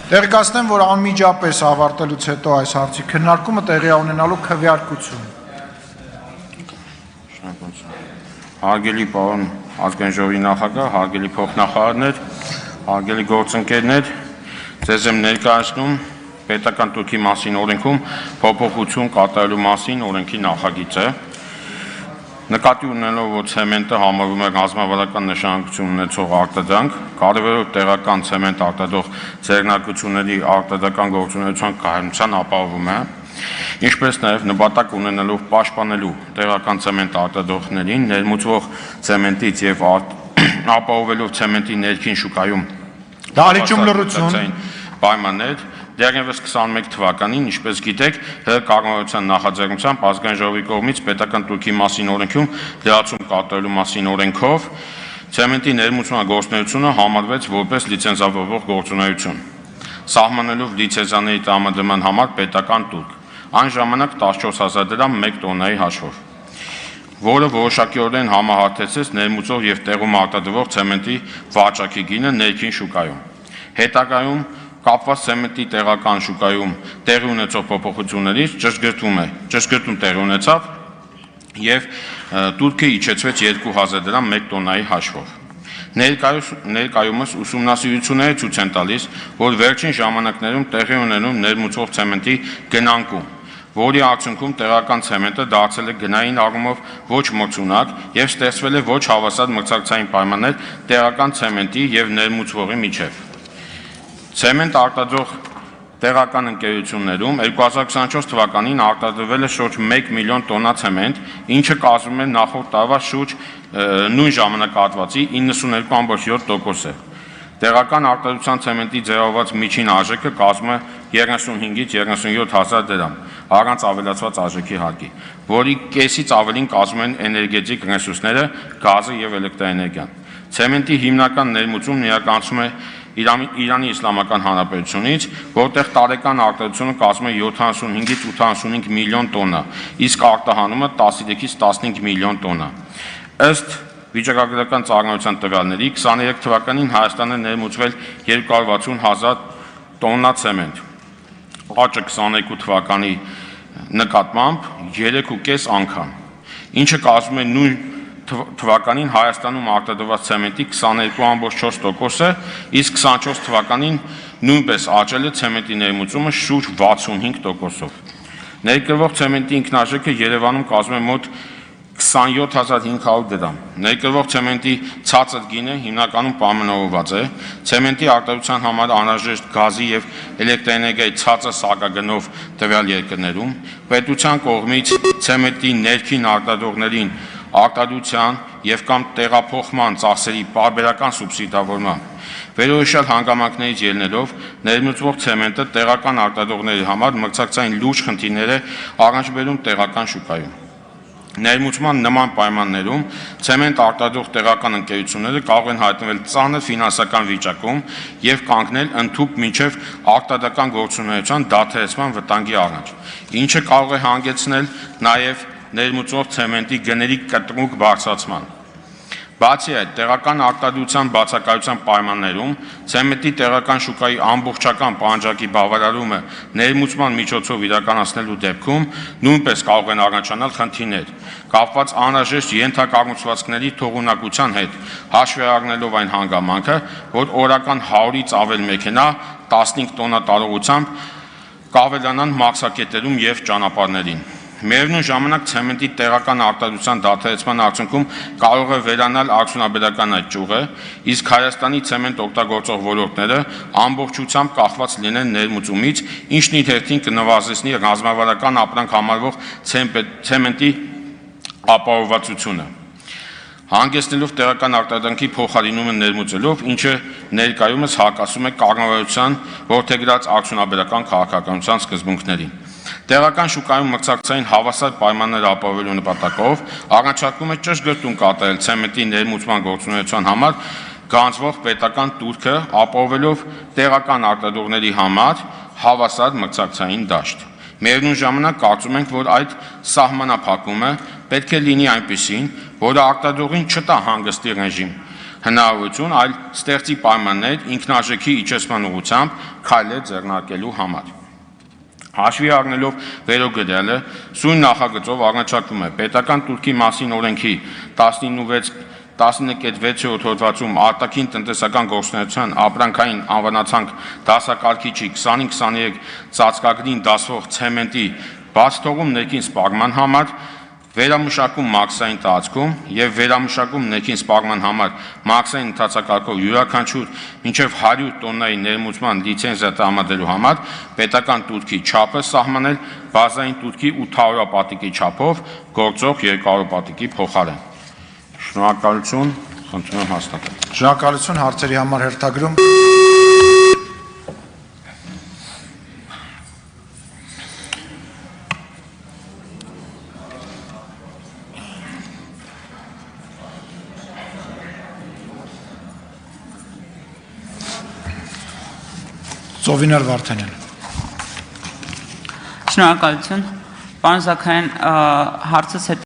Տեղեկացնեմ, որ անմիջապես ավարտելուց հետո այս հարցի քննարկումը տեղի ունենալու քվեարկություն։ Հարգելի պարոն ազգային ժողովի նախագահ, հարգելի փոխնախարարներ, հարգելի գործընկերներ, ձեզ եմ ներկայացնում պետական տուրքի մասին օրենքում փոփոխություն կատարելու մասին օրենքի նախագիծը։ Նկատի ունենալով, որ ցեմենտը համարվում է ռազմավարական նշանակություն ունեցող արտադրանք, կարևորով տեղական ցեմենտ արտադրող ձեռնարկությունների արտադրական գործունեության կայունության ապահովում է, ինչպես նաև նպատակ ունենալով պաշտպանելու տեղական ցեմենտ արտադրողներին ներմուծվող ցեմենտից եւ ապահովելով ցեմենտի ներքին շուկայում Դահլիճում լռություն պայմաններ Դեռևս 21 թվականին, ինչպես գիտեք, կառավարության նախաձեռնությամբ ազգային ժողովի կողմից պետական տուրքի մասին օրենքում լրացում կատարելու մասին օրենքով ցեմենտի ներմուծման գործունեությունը համարվեց որպես լիցենզավորվող գործունեություն, սահմանելով լիցենզիաների տրամադրման համար պետական տուրք, այն ժամանակ 14,000 դրամ 1 տոննայի հաշվով, որը որոշակիորեն համահարթեցրեց ներմուծող եւ տեղում արտադրվող ցեմենտի վաճառքի գինը ներքին շուկայում։ Հետագայում կապված ցեմենտի տեղական շուկայում տեղի ունեցող փոփոխություններից ճշգրտում տեղի ունեցավ եւ տուրքը իջեցվեց 2,000 դրամ 1 տոննայի հաշվով։ Ներկայումս ուսումնասիրությունները ցույց են տալիս, որ վերջին ժամանակներում տեղի ունենում ներմուծող ցեմենտի գնանկում, որի արդյունքում տեղական ցեմենտը դարձել է գնային առումով ոչ մրցունակ եւ ստեղծվել է ոչ հավասար մրցակցային պայմաններ տեղական ցեմենտի եւ ներմուծվողի միջեւ։ Ցեմենտ արտադրող տեղական ընկերություններում 2024 թվականին արտադրվել է շուրջ 1 միլիոն տոննա ցեմենտ, ինչը կազմում է նախորդ տարվա շուրջ նույն ժամանակահատվածի 92,7%։ Տեղական արտադրության ցեմենտի ձևավորված միջին արժեքը կազմում է 35-ից 37,000 դրամ, առանց ավելացված արժեքի հարկի, որի կեսից ավելին կազմում են էներգետիկ ռեսուրսները, գազը եւ էլեկտրաէներգիան։ Ցեմենտի հիմնական ներմուծումն իրականացվում է Իրանի Իսլամական Հանրապետությունից, որտեղ տարեկան արտադրությունը կազմում է 75-ից 85 միլիոն տոննա, իսկ արտահանումը 13-ից 15 միլիոն տոննա։ Ըստ վիճակագրական ծառայության տվյալների 23 թվականին Հայաստանը ներմուծվել 260,000 տոննա ցեմենտ, աճը 22 թվականի նկատմամբ 3,5 անգամ, ինչը կազմում է նույն թվականին Հայաստանում արտադրված ցեմենտի 22,4%-ը, իսկ 24 թվականին նույնպես աճել է ցեմենտի ներմուծումը շուրջ 65%-ով։ Ներկրվող ցեմենտի ինքնարժեքը Երևանում կազմում է մոտ 27,500 դրամ։ Ներկրվող ցեմենտի ցածր գինը հիմնականում պայմանավորված է ցեմենտի արտադրության համար անհրաժեշտ գազի եւ էլեկտրաէներգիայի ցածր սակագնով տվյալ երկրներում, պետության կողմից ցեմենտի ներքին արտադրողներին արտադրության եւ կամ տեղափոխման ծախսերի պարբերական սուբսիդավորման վերոհիշյալ հանգամանքներից ելնելով ներմուծվող ցեմենտը տեղական արտադրողների համար մրցակցային լուրջ խնդիրներ է առաջ բերում տեղական շուկայում։ Ներմուծման նման պայմաններում ցեմենտ արտադրող տեղական ընկերությունները կարող են հայտնվել ծանր ֆինանսական վիճակում եւ կանգնել ընդհուպ մինչեւ արտադրական գործունեության դադարեցման վտանգի առաջ, ինչը կարող է հանգեցնել նաեւ ներմուծող ցեմենտի գների կտրուկ բարձրացման։ Բացի այդ, տեղական արտադրության բացակայության պայմաններում ցեմենտի տեղական շուկայի ամբողջական պահանջարկի բավարարումը ներմուծման միջոցով իրականացնելու դեպքում նույնպես կարող են առաջանալ խնդիրներ, կապված անհրաժեշտ ենթակառուցվածքների թողունակության հետ, հաշվի առնելով այն հանգամանքը, որ օրական 100-ից ավել մեքենա 15 տոննա տարողությամբ կավելանան մաքսակետերում եւ ճանապարհներին։ Միևնույն ժամանակ ցեմենտի տեղական արտադրության դադարեցման արդյունքում կարող է վերանալ արդյունաբերական այդ ճյուղը, իսկ Հայաստանի ցեմենտ օգտագործող ոլորտները ամբողջությամբ կախված լինեն ներմուծումից, ինչն իր հերթին կնվազեցնի ռազմավարական ապրանք համարվող ցեմենտի ապահովվածությունը, հանգեցնելով տեղական արտադրանքի փոխարինումը ներմուծելով, ինչը ներկայումս հակասում է կառավարության որդեգրած արդյունաբերական քաղաքականության սկզբունքներին։ Տեղական շուկայում մրցակցային հավասար պայմաններ ապահովելու նպատակով առաջարկում է ճշգրտում կատարել ցեմենտի ներմուծման գործունեության համար գրանցվող պետական տուրքը, ապահովելով տեղական արտադրողների համար հավասար մրցակցային դաշտ։ Միևնույն ժամանակ կարծում ենք, որ այդ սահմանափակումը պետք է լինի այնպիսին, որը արտադրողին չտա հանգստի ռեժիմ, հնարավորություն, այլ ստեղծի պայմաններ ինքնարժեքի իջեցման ուղղությամբ քայլեր ձեռնարկելու համար։ Հաշվի առնելով վերոգրյալը, սույն նախագծով առաջարկվում է պետական տուրքի մասին օրենքի 19.6 հոդվածում արտաքին տնտեսական գործունեության ապրանքային անվանացանք դասակարգիչի 25-23 ծածկագրին դասվող ցեմենտի բաց թողում ներքին սպառման համար, վերամշակում մաքսային տարածքում և վերամշակում ներքին սպառման համար մաքսային ընթացակարգով յուրաքանչյուր մինչև 100 տոննայի ներմուծման լիցենզիա տրամադրելու համար պետական տուրքի չափը սահմանել բազային տուրքի 800 պատիկի չափով գործող 200 պատիկի փոխարեն։ Շնորհակալություն, խնդրում եմ հաստատել։ Շնորհակալություն, հարցերի համար հերթագրում։ Ծովինար Վարդանյան։ Շնորհակալություն, պարոն Զաքարյան, հարցս